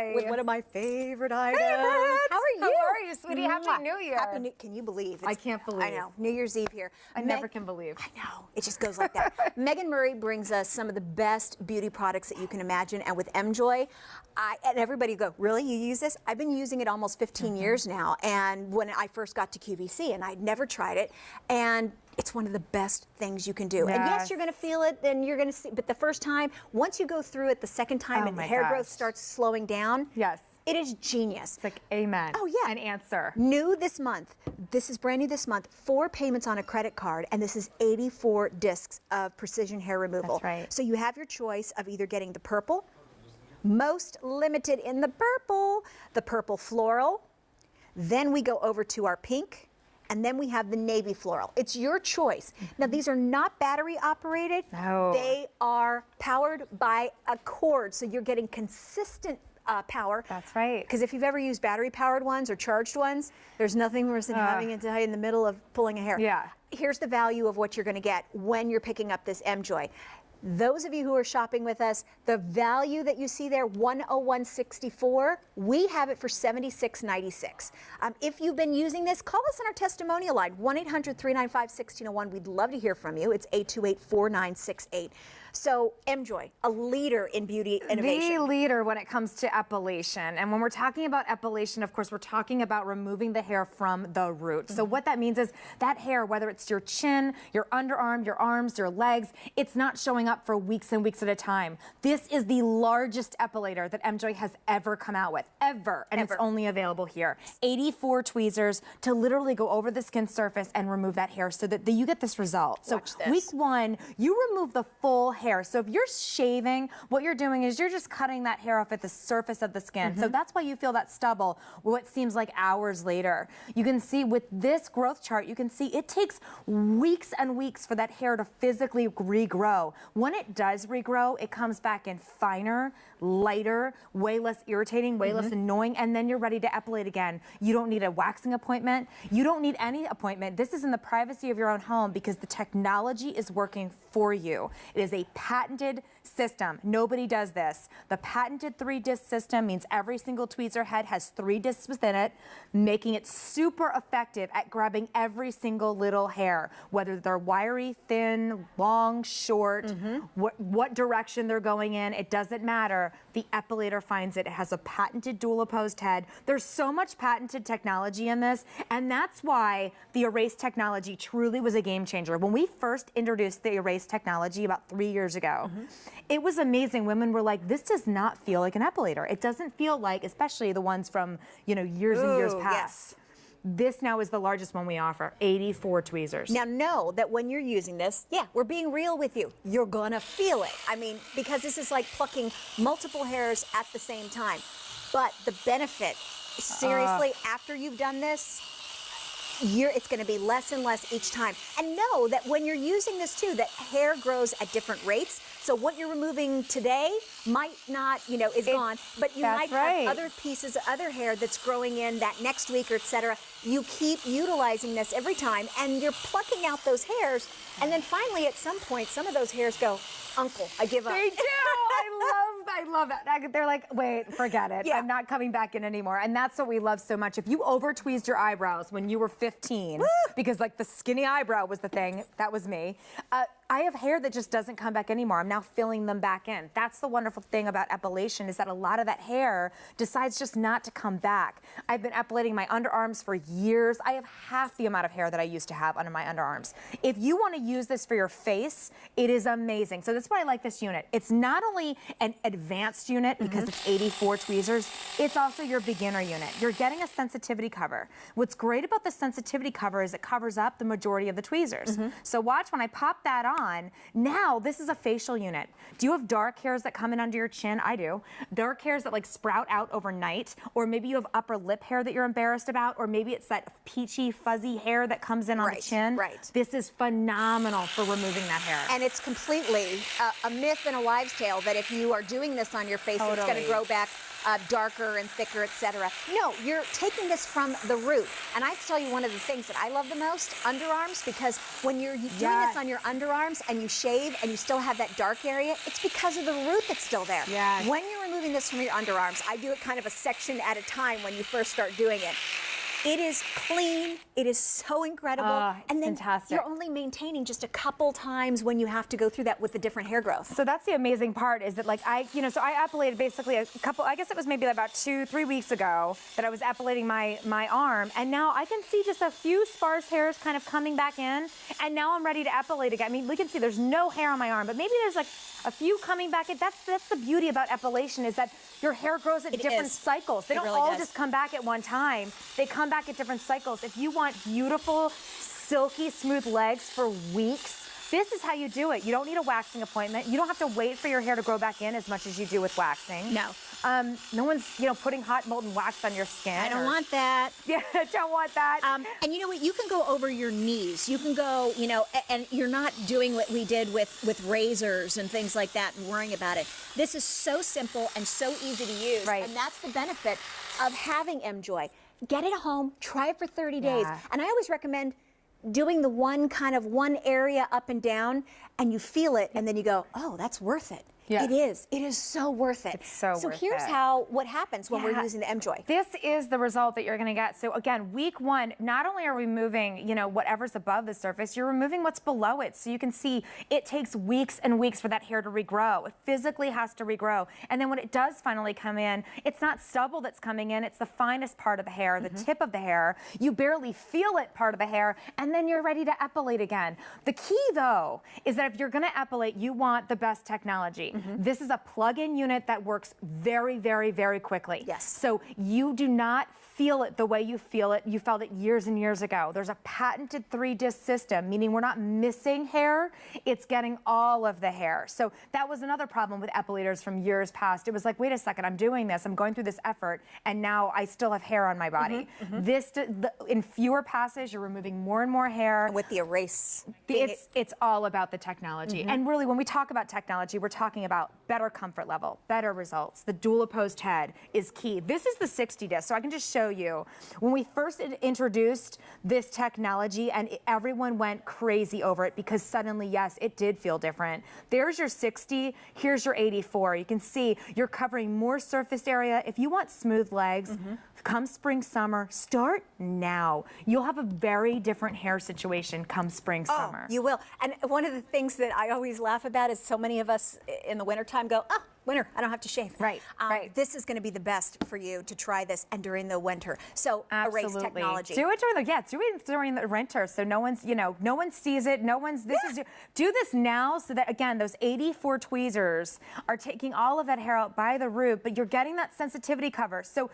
Hi. With one of my favorite items. Favorites. How are you? How are you, sweetie? Happy New Year. Can you believe? I can't believe. I know. New Year's Eve here. I never can believe. I know. It just goes like that. Megan Murray brings us some of the best beauty products that you can imagine. And with Emjoi, and everybody go, really? You use this? I've been using it almost 15 years now. And when I first got to QVC, and I'd never tried it, and it's one of the best things you can do. Yes. And yes, you're going to feel it, and you're going to see, but the first time, once you go through it the second time and the hair growth starts slowing down, yes, it is genius. It's like amen. Oh yeah. An answer. New this month. This is brand new this month. 4 payments on a credit card, and this is 84 discs of precision hair removal. That's right. So you have your choice of either getting the purple, most limited in the purple floral. Then we go over to our pink, and then we have the navy floral. It's your choice. Now, these are not battery operated. No. They are powered by a cord, so you're getting consistent power. That's right. Because if you've ever used battery-powered ones or charged ones, there's nothing worse than having it in the middle of pulling a hair. Yeah. Here's the value of what you're going to get when you're picking up this Emjoi. Those of you who are shopping with us, the value that you see there, $101.64, we have it for $76.96. If you've been using this, call us on our testimonial line, 1-800-395-1601. We'd love to hear from you. It's 828-4968. So, Emjoi, a leader in beauty innovation. The leader when it comes to epilation. And when we're talking about epilation, of course, we're talking about removing the hair from the root. So what that means is that hair, whether it's your chin, your underarm, your arms, your legs, it's not showing up for weeks and weeks at a time. This is the largest epilator that Emjoi has ever come out with, ever. And it's only available here. 84 tweezers to literally go over the skin surface and remove that hair so that you get this result. So Watch this. week 1, you remove the full hair. So if you're shaving, what you're doing is you're just cutting that hair off at the surface of the skin. So that's why you feel that stubble what seems like hours later. You can see with this growth chart, you can see it takes weeks and weeks for that hair to physically regrow. When it does regrow, it comes back in finer, lighter, way less irritating, way less annoying, and then you're ready to epilate again. You don't need a waxing appointment. You don't need any appointment. This is in the privacy of your own home because the technology is working for you. It is a patented system. Nobody does this. The patented 3-disc system means every single tweezer head has 3 discs within it, making it super effective at grabbing every single little hair, whether they're wiry, thin, long, short, what direction they're going in, it doesn't matter. The epilator finds it. It has a patented dual opposed head. There's so much patented technology in this, and that's why the eRase technology truly was a game changer. When we first introduced the eRase technology about 3 years ago, it was amazing. Women were like, this does not feel like an epilator. It doesn't feel like, especially the ones from, years and years past. Yes. This now is the largest one we offer, 84 tweezers. Now know that when you're using this, we're being real with you. You're gonna feel it. I mean, because this is like plucking multiple hairs at the same time. But the benefit, seriously, after you've done this, it's going to be less and less each time. And know that when you're using this too, that hair grows at different rates. So what you're removing today might not, is gone, but you might have other pieces, other hair that's growing in that next week or et cetera. You keep utilizing this every time and you're plucking out those hairs. And then finally at some point, some of those hairs go, uncle, I give up. They do. I love that. They're like, wait, forget it. I'm not coming back in anymore. And that's what we love so much. If you over-tweezed your eyebrows when you were 15, because like the skinny eyebrow was the thing, that was me. I have hair that just doesn't come back anymore. I'm now filling them back in. That's the wonderful thing about epilation is that a lot of that hair decides just not to come back. I've been epilating my underarms for years. I have half the amount of hair that I used to have under my underarms. If you want to use this for your face, it is amazing. So that's why I like this unit. It's not only an advanced unit because it's 84 tweezers, it's also your beginner unit. You're getting a sensitivity cover. What's great about the sensitivity cover is it covers up the majority of the tweezers. So watch when I pop that on, now this is a facial unit. Do you have dark hairs that come in under your chin? I do. Dark hairs that like sprout out overnight, or maybe you have upper lip hair that you're embarrassed about, or maybe it's that peachy, fuzzy hair that comes in on the chin. This is phenomenal for removing that hair. And it's completely a myth and a wives' tale that if you are doing this on your face, it's going to grow back darker and thicker, etc. No, you're taking this from the root. And I have to tell you one of the things that I love the most, underarms, because when you're doing this on your underarms and you shave and you still have that dark area, it's because of the root that's still there. Yes. When you're removing this from your underarms, I do it kind of a section at a time when you first start doing it. It is clean. It is so incredible. And then fantastic. You're only maintaining just a couple times when you have to go through that with the different hair growth. So that's the amazing part is that, like, so I epilated basically a couple, I guess it was maybe about 2-3 weeks ago that I was epilating my arm, and now I can see just a few sparse hairs kind of coming back in, and now I'm ready to epilate again. I mean, we can see there's no hair on my arm, but maybe there's like a few coming back in. That's the beauty about epilation, is that your hair grows at different cycles. They don't really all does. just come back at one time. They come back at different cycles. If you want beautiful, silky, smooth legs for weeks, this is how you do it. You don't need a waxing appointment. You don't have to wait for your hair to grow back in as much as you do with waxing. No. No one's, putting hot molten wax on your skin. I don't want that. Yeah, don't want that. And you know what? You can go over your knees. You can go, and you're not doing what we did with razors and things like that and worrying about it. This is so simple and so easy to use. Right. And that's the benefit of having Emjoi. Get it at home, try it for 30 days. And I always recommend doing the one area up and down, and you feel it, and then you go, oh, that's worth it. Yeah. It is. It is so worth it. It's so worth it. Here's what happens when we're using the Emjoi. This is the result that you're going to get. So again, week 1, not only are we removing, whatever's above the surface, you're removing what's below it. So you can see it takes weeks and weeks for that hair to regrow. It physically has to regrow. And then when it does finally come in, it's not stubble that's coming in. It's the finest part of the hair, the tip of the hair. You barely feel it part of the hair, and then you're ready to epilate again. The key, though, is that if you're going to epilate, you want the best technology. This is a plug-in unit that works very, very, very quickly. Yes. So you do not feel it the way you felt it years and years ago. There's a patented 3-disc system, meaning we're not missing hair, it's getting all of the hair. So that was another problem with epilators from years past. It was like, wait a second, I'm doing this, I'm going through this effort, and now I still have hair on my body. In fewer passes, you're removing more and more hair. And with the eRase. It's all about the technology. And really, when we talk about technology, we're talking about better comfort level, better results. The dual opposed head is key. This is the 60 disc, so I can just show you. When we first introduced this technology, and everyone went crazy over it because suddenly, yes, it did feel different. There's your 60, here's your 84. You can see you're covering more surface area. If you want smooth legs, come spring, summer, start now. You'll have a very different hair situation come spring, summer. You will. And one of the things that I always laugh about is so many of us in the wintertime go, winter, I don't have to shave. Right. This is going to be the best for you to try this, and during the winter. So eRase technology. Do it during the winter, so no one's, no one sees it. No one's. Do this now, so that again, those 84 tweezers are taking all of that hair out by the root, but you're getting that sensitivity cover. So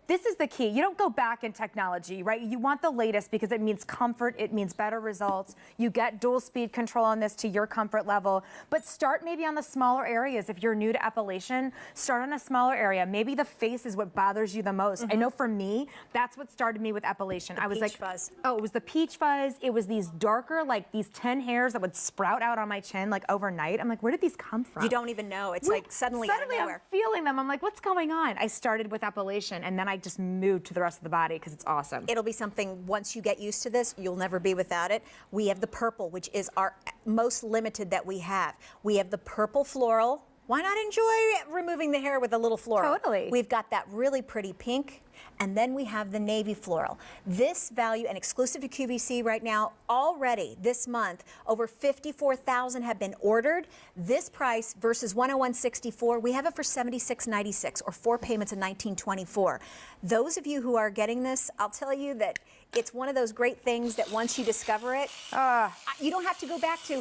this is the key. You don't go back in technology, right? You want the latest because it means comfort, it means better results. You get dual speed control on this to your comfort level, but start maybe on the smaller areas. If you're new to epilation, start on a smaller area. Maybe the face is what bothers you the most. I know for me, that's what started me with epilation. I was like, fuzz. Oh, it was the peach fuzz. It was these darker, like these 10 hairs that would sprout out on my chin like overnight. I'm like, where did these come from? You don't even know. It's like suddenly out of nowhere. I'm feeling them. I'm like, what's going on? I started with epilation, and then I just moved to the rest of the body because it's awesome. It'll be something, once you get used to this, you'll never be without it. We have the purple, which is our most limited that we have. We have the purple floral. Why not enjoy removing the hair with a little floral? Totally. We've got that really pretty pink, and then we have the navy floral. This value, and exclusive to QVC right now, already this month, over 54,000 have been ordered. This price versus $101.64, we have it for $76.96, or 4 payments of $19.24. Those of you who are getting this, I'll tell you that it's one of those great things that once you discover it, you don't have to go back to,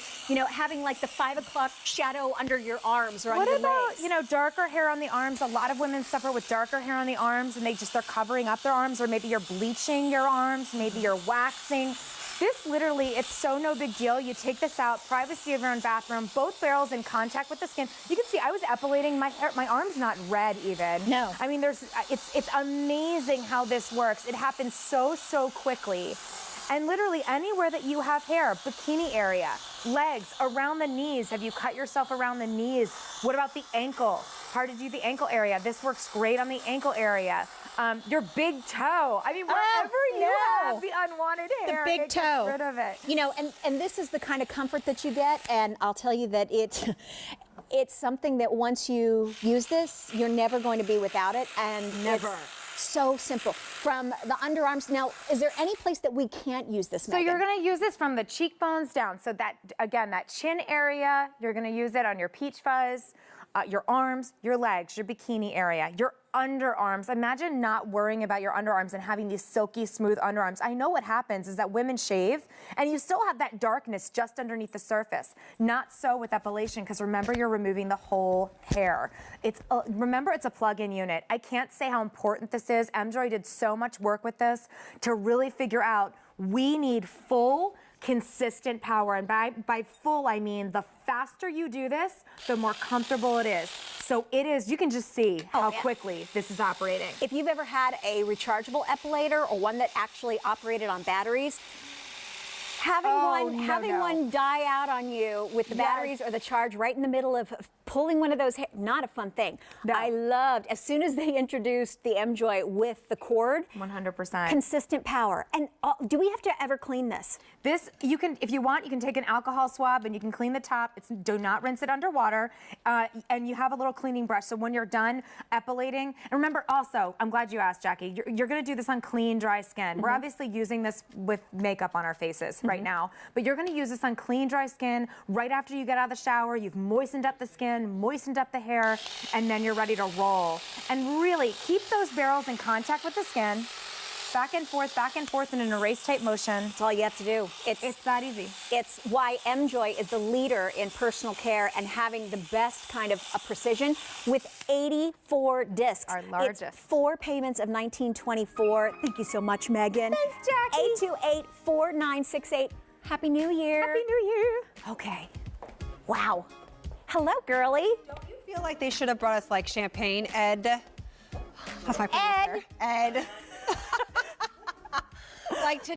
having like the 5 o'clock shadow under your arms or under your legs. What about, darker hair on the arms? A lot of women suffer with darker hair on the arms, and they're covering up their arms, or maybe you're bleaching your arms, maybe you're waxing. This literally, it's so no big deal. You take this out, privacy of your own bathroom, both barrels in contact with the skin. You can see I was epilating my hair. My arm's not red even. No. I mean, it's amazing how this works. It happens so quickly. And literally anywhere that you have hair, bikini area, legs, around the knees. Have you cut yourself around the knees? What about the ankle? hard to do the ankle area. This works great on the ankle area. Your big toe. I mean, wherever you have the unwanted hair, the big it toe. gets rid of it. You know, and this is the kind of comfort that you get, and I'll tell you that it's something that once you use this, you're never going to be without it, and Never. It's so simple. From the underarms, now, is there any place that we can't use this, So you're gonna use this from the cheekbones down. So that, again, that chin area, you're gonna use it on your peach fuzz, your arms, your legs, your bikini area, your underarms. Imagine not worrying about your underarms and having these silky, smooth underarms. I know what happens is that women shave and you still have that darkness just underneath the surface. Not so with epilation, because remember, you're removing the whole hair. Remember, it's a plug-in unit. I can't say how important this is. Emjoi did so much work with this to really figure out we need full, consistent power. And by full, I mean the faster you do this, the more comfortable it is. So it is, you can just see how quickly this is operating. If you've ever had a rechargeable epilator or one that actually operated on batteries, having one die out on you with the batteries or the charge right in the middle of pulling one of those, not a fun thing. No. I loved, as soon as they introduced the Emjoi with the cord, 100%. consistent power. And do we have to ever clean this? This, you can, if you want, you can take an alcohol swab and you can clean the top. Do not rinse it underwater. And you have a little cleaning brush. So when you're done epilating, and remember also, I'm glad you asked, Jackie, you're gonna do this on clean, dry skin. We're obviously using this with makeup on our faces right now, but you're gonna use this on clean, dry skin right after you get out of the shower. You've moistened up the skin, moistened up the hair, and then you're ready to roll. And really keep those barrels in contact with the skin. Back and forth in an erase type motion. That's all you have to do. It's that easy. It's why Emjoi is the leader in personal care and having the best kind of a precision with 84 discs. Our largest. It's 4 payments of $19.24. Thank you so much, Megan. Thanks, Jackie. 828-4968. Happy New Year. Happy New Year. Okay. Wow. Hello, girlie. Don't you feel like they should have brought us like champagne, Ed? That's my Ed. Ed. Like to